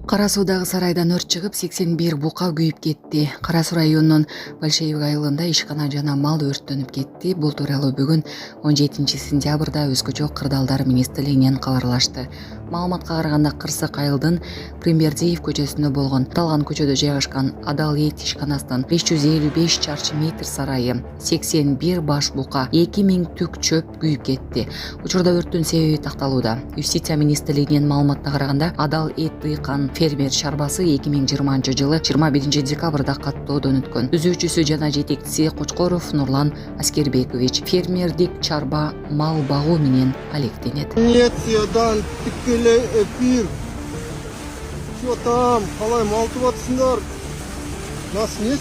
Кара Суудагы сарайдан өрт чыгып 81 бука күйүп кетти. Кара Суу районунун Большевик айылында ишкана жана мал өрттөнүп кетти. Бул тууралуу бүгүн 17 сентябрда өзгөчө кырдаалдар министрлигинен кабарлашты. Маалыматка караганда Кырсык айылдын Примбердиев көчөсүндө болгон аталган көчөдө жайгашкан Адал эт ишканасынын 555 чарчы метр сарайы, 81 баш бука, 2000 түк чөп күйүп кетти. Учурда өрттүн себеби такталууда. Юстиция министрлигинин маалыматына караганда Адал эт дыйкан фермер чарбасы 2020 жылы 21 декабрда каттоодон өткөн. Түзүүчүсү жана жетекчиси Кочкоров Нурлан Аскербекович фермердик чарба мал багуу менен алектенет. Милициядан тикелей эфир. Что там? Калай малтып атсыңдар? Нас нес?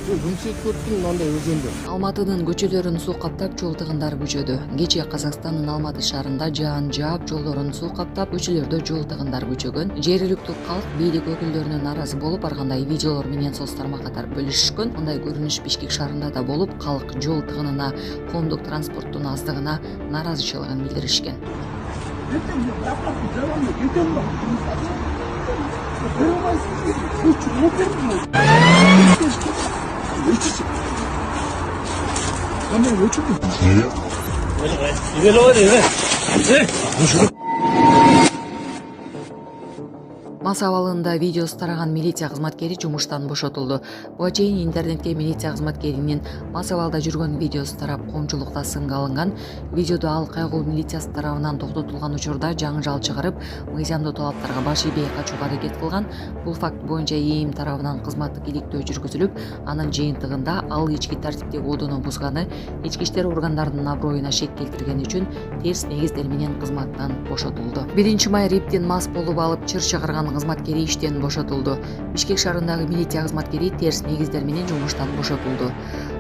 Жұмсет көрттің мынандай өзенде. Алматынын көчөлөрүн суу каптап, жол тыгындары күчөдү. Кечээ Казакстандын Алматы шаарында жаан жаап, жолдорун суу каптап, көчөлөрдө жол тыгындары күчөгөн. Жергиликтүү калк бийлик өкүлдөрүнө нааразы болуп, ар кандай видеолор менен соц тармактар бөлүшүшкөн. Мындай көрүнүш Бишкек шаарында да болуп, калк жол тыгынына, коомдук транспорттун аздыгына нааразычылыгын билдиришкен. Мас абалында видеосу тараган милиция кызматкери жумуштан бошотулду. Буга чейин интернетке милиция кызматкеринин мас абалда жүргөн видеосу тарап коомчулукта сынга алынган. Видеодо ал кайгылуу милициясы тарабынан токтотулган учурда жаңжал чыгарып, мыйзамдуу талаптарга баш ийбей качууга аракет кылган. Бул факт боюнча ИИМ тарабынан кызматтык иликтөө жүргүзүлүп, анын жыйынтыгында ал ички тартипти кодууну бузганы, ички иштер органдарынын аброюна шек келтиргени үчүн терс негиздер менен кызматтан бошотулду. 1 май Риптин мас болуп алып чыр чыгарган кызматкери иштен бошотулду. Бишкек шаарындагы милиция кызматкери терс негиздер менен жумуштан бошотулду.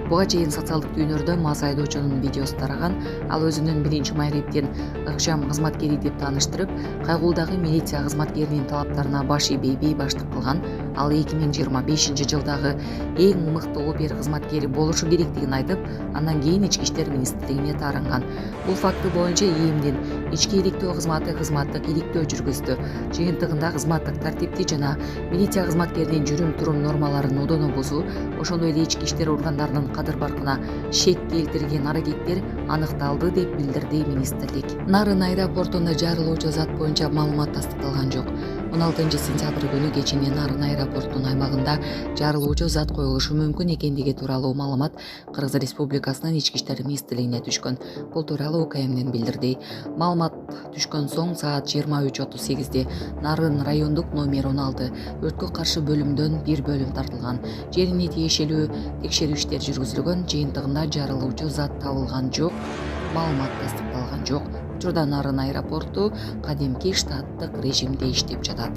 Буга чейин социалдык түйүнөрдө мас айдоочунун видеосу тараган. Ал өзүнүн 1 май Риптин ыкчам кызматкери деп тааныштырып, кайгуулдагы милиция кызматкеринин талаптарына баш ийбей бейбаштык кылган. Ал 2025 жылдагы эң мыкты опер кызматкери болушу керектигин айтып, андан кийин ички иштер министрлигине таарынган. Бул факты боюнча ИИМдин ички иликтөө кызматы кызматтык иликтөө жүргүздү. Жыйынтыгында кызматтык тартипти жана милиция кызматкеринин жүрүм-турум нормаларын одоно бузуу, ошондой эле ички иштер органдарынын кадыр-баркына шек келтирген аракеттер аныкталды деп билдирди министрлик. Нарын аэропортунда жарылуучу зат боюнча маалымат тастыкталган жок. 16 сентябрь күнү кечинен Нарын аэропортунун аймагында жарылуучу зат коюлушу мүмкүн экендиги тууралуу маалымат Кыргыз Республикасынын ички иштер министрлигине түшкөн. Бул тууралуу УКМден билдирди. Маалымат түшкөн соң саат 23:38 Нарын райондук номер 16 өрткө каршы бөлүмдөн бир бөлүм тартылган. Жерине тиешелүү текшерүү иштери жүргүзүлгөн. Жыйынтыгында жарылуучу зат табылган жок, маалымат тастыкталган жок. Учурда Нарын аэропорту кадимки штаттык режимде иштеп жатат.